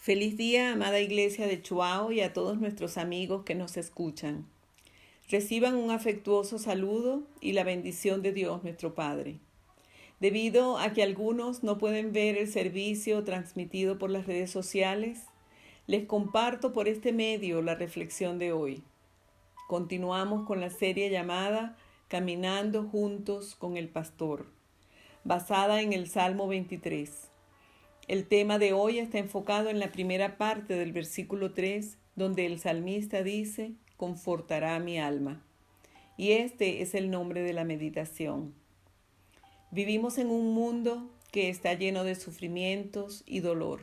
Feliz día, amada Iglesia de Chuao, y a todos nuestros amigos que nos escuchan. Reciban un afectuoso saludo y la bendición de Dios nuestro Padre. Debido a que algunos no pueden ver el servicio transmitido por las redes sociales, les comparto por este medio la reflexión de hoy. Continuamos con la serie llamada Caminando juntos con el Pastor, basada en el Salmo 23. El tema de hoy está enfocado en la primera parte del versículo 3, donde el salmista dice, confortará mi alma. Y este es el nombre de la meditación. Vivimos en un mundo que está lleno de sufrimientos y dolor.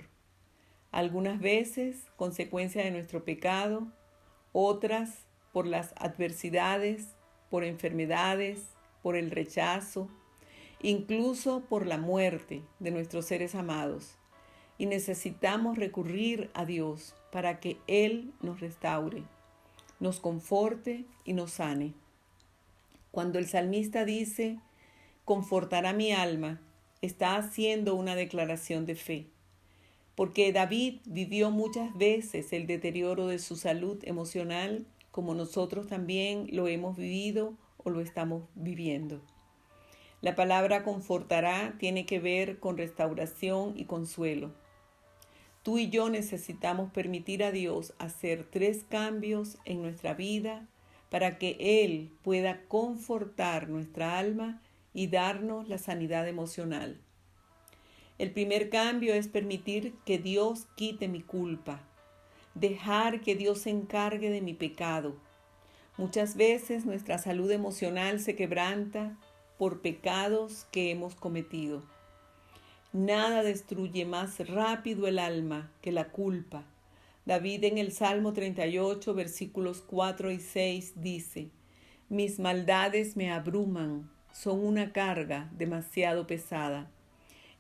Algunas veces consecuencia de nuestro pecado, otras por las adversidades, por enfermedades, por el rechazo, incluso por la muerte de nuestros seres amados. Y necesitamos recurrir a Dios para que Él nos restaure, nos conforte y nos sane. Cuando el salmista dice, confortará mi alma, está haciendo una declaración de fe. Porque David vivió muchas veces el deterioro de su salud emocional, como nosotros también lo hemos vivido o lo estamos viviendo. La palabra confortará tiene que ver con restauración y consuelo. Tú y yo necesitamos permitir a Dios hacer 3 cambios en nuestra vida para que Él pueda confortar nuestra alma y darnos la sanidad emocional. El primer cambio es permitir que Dios quite mi culpa, dejar que Dios se encargue de mi pecado. Muchas veces nuestra salud emocional se quebranta por pecados que hemos cometido. Nada destruye más rápido el alma que la culpa. David en el Salmo 38, versículos 4 y 6 dice, mis maldades me abruman, son una carga demasiado pesada.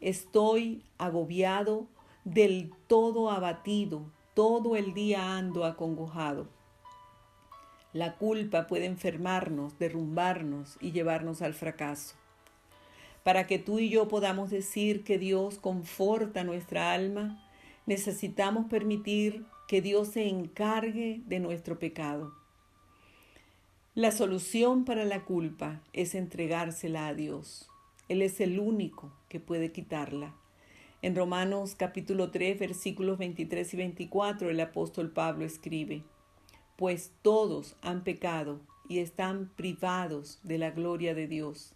Estoy agobiado, del todo abatido, todo el día ando acongojado. La culpa puede enfermarnos, derrumbarnos y llevarnos al fracaso. Para que tú y yo podamos decir que Dios conforta nuestra alma, necesitamos permitir que Dios se encargue de nuestro pecado. La solución para la culpa es entregársela a Dios. Él es el único que puede quitarla. En Romanos capítulo 3, versículos 23 y 24, el apóstol Pablo escribe, pues todos han pecado y están privados de la gloria de Dios.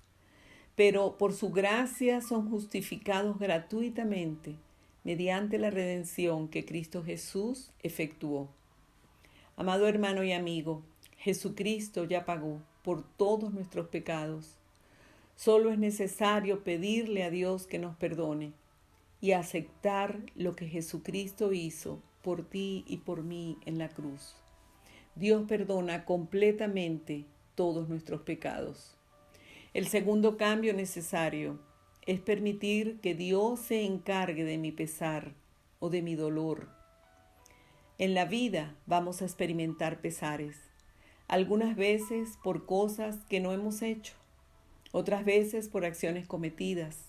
Pero por su gracia son justificados gratuitamente mediante la redención que Cristo Jesús efectuó. Amado hermano y amigo, Jesucristo ya pagó por todos nuestros pecados. Solo es necesario pedirle a Dios que nos perdone y aceptar lo que Jesucristo hizo por ti y por mí en la cruz. Dios perdona completamente todos nuestros pecados. El segundo cambio necesario es permitir que Dios se encargue de mi pesar o de mi dolor. En la vida vamos a experimentar pesares, algunas veces por cosas que no hemos hecho, otras veces por acciones cometidas.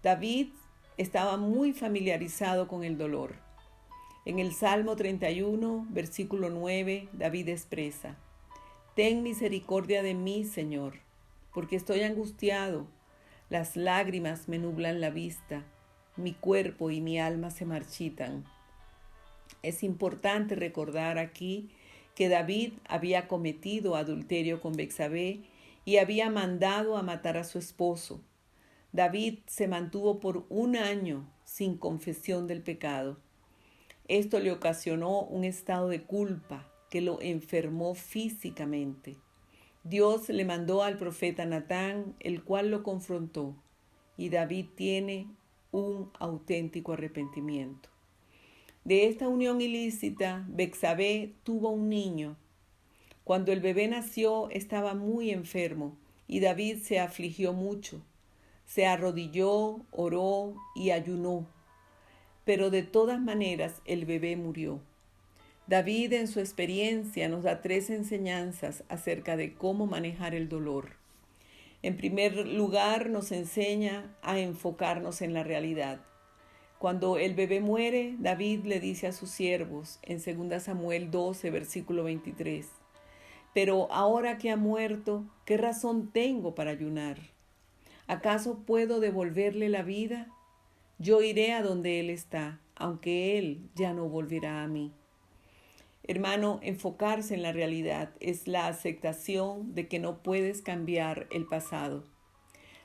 David estaba muy familiarizado con el dolor. En el Salmo 31, versículo 9, David expresa, ten misericordia de mí, Señor, porque estoy angustiado, las lágrimas me nublan la vista, mi cuerpo y mi alma se marchitan. Es importante recordar aquí que David había cometido adulterio con Betsabé y había mandado a matar a su esposo. David se mantuvo por 1 año sin confesión del pecado. Esto le ocasionó un estado de culpa que lo enfermó físicamente. Dios le mandó al profeta Natán, el cual lo confrontó, y David tiene un auténtico arrepentimiento. De esta unión ilícita, Betsabé tuvo un niño. Cuando el bebé nació, estaba muy enfermo, y David se afligió mucho. Se arrodilló, oró y ayunó, pero de todas maneras el bebé murió. David en su experiencia nos da 3 enseñanzas acerca de cómo manejar el dolor. En primer lugar, nos enseña a enfocarnos en la realidad. Cuando el bebé muere, David le dice a sus siervos en 2 Samuel 12, versículo 23, pero ahora que ha muerto, ¿qué razón tengo para ayunar? ¿Acaso puedo devolverle la vida? Yo iré a donde él está, aunque él ya no volverá a mí. Hermano, enfocarse en la realidad es la aceptación de que no puedes cambiar el pasado.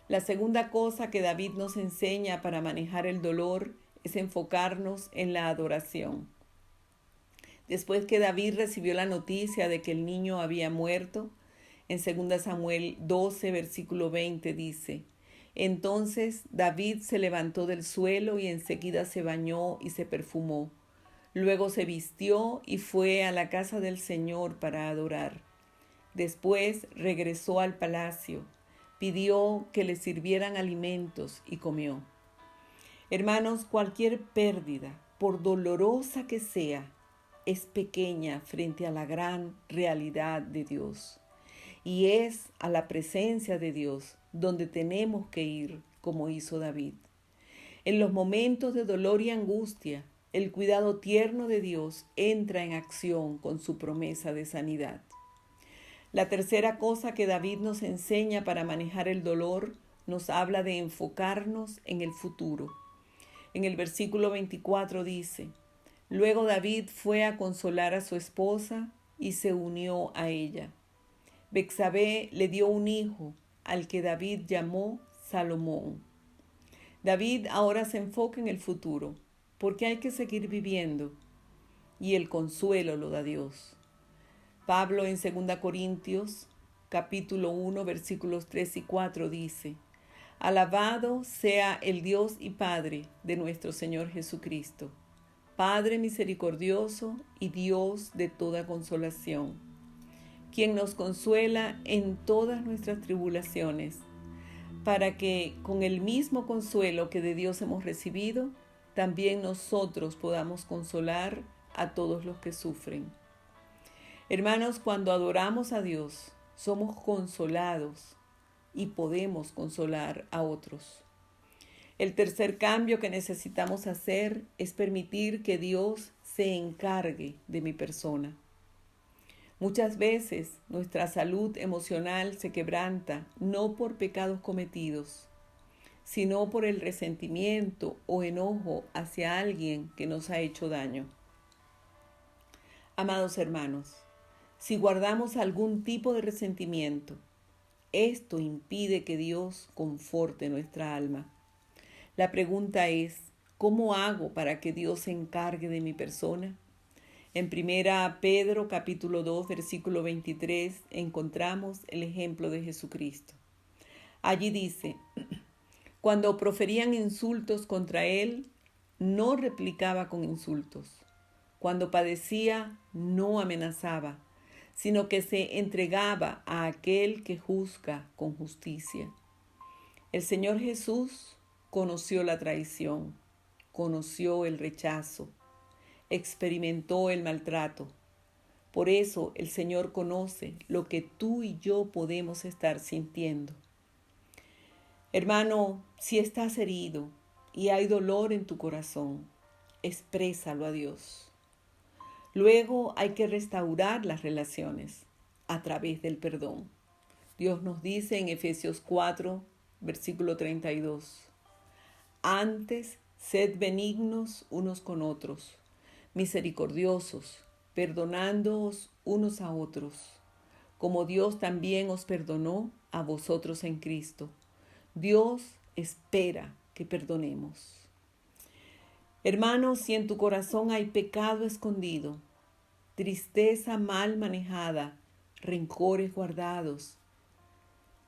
La segunda cosa que David nos enseña para manejar el dolor es enfocarnos en la adoración. Después que David recibió la noticia de que el niño había muerto, en 2 Samuel 12, versículo 20 dice, entonces David se levantó del suelo y enseguida se bañó y se perfumó. Luego se vistió y fue a la casa del Señor para adorar. Después regresó al palacio, pidió que le sirvieran alimentos y comió. Hermanos, cualquier pérdida, por dolorosa que sea, es pequeña frente a la gran realidad de Dios. Y es a la presencia de Dios donde tenemos que ir, como hizo David. En los momentos de dolor y angustia, el cuidado tierno de Dios entra en acción con su promesa de sanidad. La tercera cosa que David nos enseña para manejar el dolor nos habla de enfocarnos en el futuro. En el versículo 24 dice, luego David fue a consolar a su esposa y se unió a ella. Betsabé le dio un hijo, al que David llamó Salomón. David ahora se enfoca en el futuro, porque hay que seguir viviendo, y el consuelo lo da Dios. Pablo en 2 Corintios, capítulo 1, versículos 3 y 4 dice, alabado sea el Dios y Padre de nuestro Señor Jesucristo, Padre misericordioso y Dios de toda consolación, quien nos consuela en todas nuestras tribulaciones, para que con el mismo consuelo que de Dios hemos recibido, también nosotros podamos consolar a todos los que sufren. Hermanos, cuando adoramos a Dios, somos consolados y podemos consolar a otros. El tercer cambio que necesitamos hacer es permitir que Dios se encargue de mi persona. Muchas veces nuestra salud emocional se quebranta no por pecados cometidos, sino por el resentimiento o enojo hacia alguien que nos ha hecho daño. Amados hermanos, si guardamos algún tipo de resentimiento, esto impide que Dios conforte nuestra alma. La pregunta es, ¿cómo hago para que Dios se encargue de mi persona? En 1 Pedro capítulo 2 versículo 23 encontramos el ejemplo de Jesucristo. Allí dice, cuando proferían insultos contra él, no replicaba con insultos. Cuando padecía, no amenazaba, sino que se entregaba a aquel que juzga con justicia. El Señor Jesús conoció la traición, conoció el rechazo, experimentó el maltrato. Por eso el Señor conoce lo que tú y yo podemos estar sintiendo. Hermano, si estás herido y hay dolor en tu corazón, exprésalo a Dios. Luego hay que restaurar las relaciones a través del perdón. Dios nos dice en Efesios 4, versículo 32, antes, sed benignos unos con otros, misericordiosos, perdonándoos unos a otros, como Dios también os perdonó a vosotros en Cristo. Dios espera que perdonemos. Hermanos, si en tu corazón hay pecado escondido, tristeza mal manejada, rencores guardados,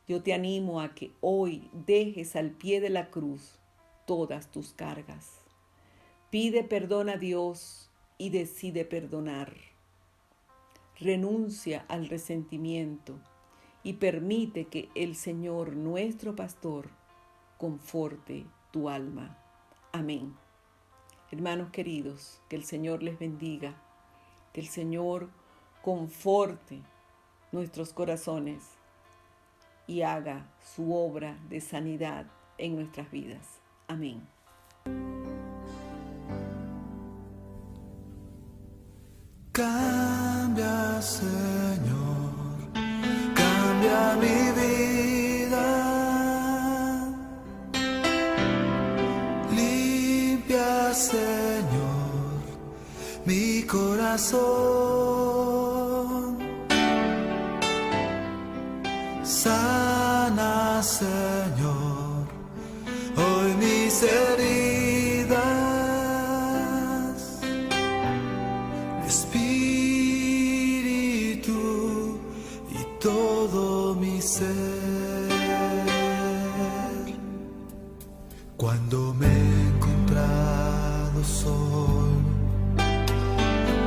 yo te animo a que hoy dejes al pie de la cruz todas tus cargas. Pide perdón a Dios y decide perdonar. Renuncia al resentimiento y permite que el Señor, nuestro pastor, conforte tu alma. Amén. Hermanos queridos, que el Señor les bendiga, que el Señor conforte nuestros corazones y haga su obra de sanidad en nuestras vidas. Amén. Cambia, Señor, cambia mi vida. Limpia, Señor, mi corazón. Sana, Señor, hoy mis heridas. Espíritu y todo mi ser. Cuando me he encontrado solo,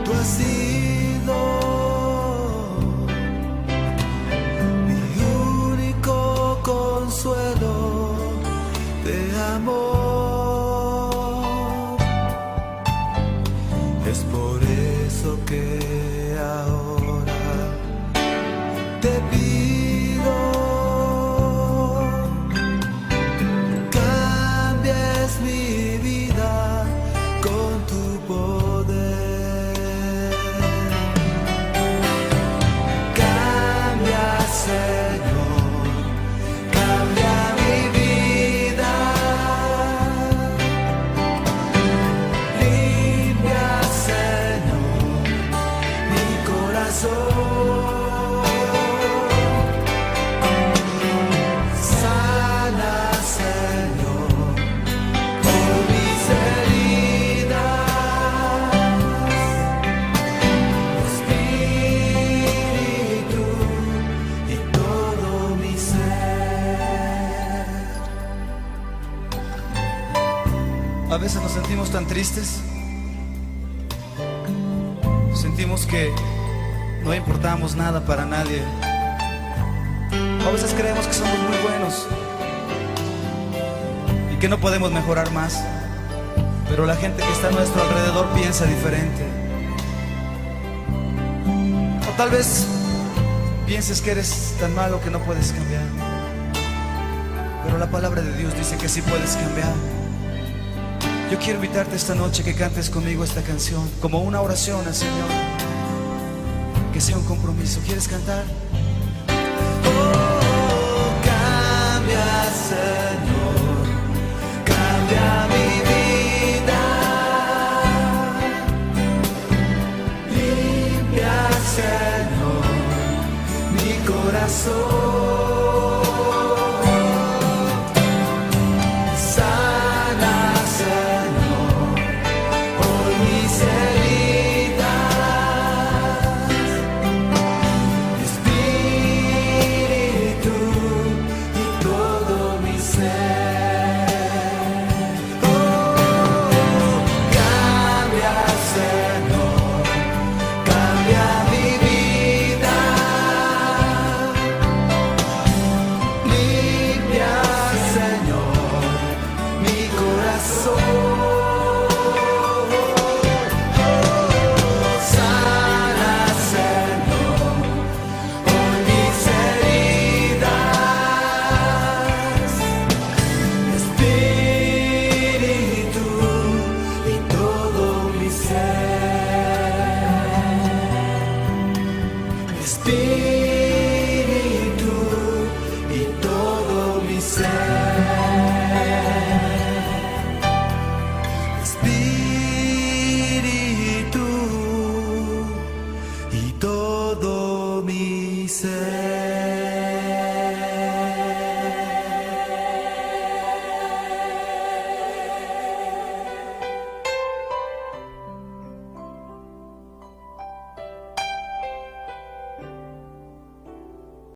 tú has sido mi único consuelo de amor. Es por eso que ahora te pido, cambies mi vida con tu poder. Cambia, Señor, cambia mi vida. Limpia, Señor, mi corazón. Sana, Señor, por mis heridas. Espíritu y todo mi ser. A veces nos sentimos tan tristes, sentimos que no importamos nada para nadie. A veces creemos que somos muy buenos y que no podemos mejorar más, pero la gente que está a nuestro alrededor piensa diferente. O tal vez pienses que eres tan malo que no puedes cambiar, pero la palabra de Dios dice que sí puedes cambiar. Yo quiero invitarte esta noche que cantes conmigo esta canción como una oración al Señor, que sea un compromiso. ¿Quieres cantar? Oh, cambia, Señor, cambia mi vida. Limpia, Señor, mi corazón.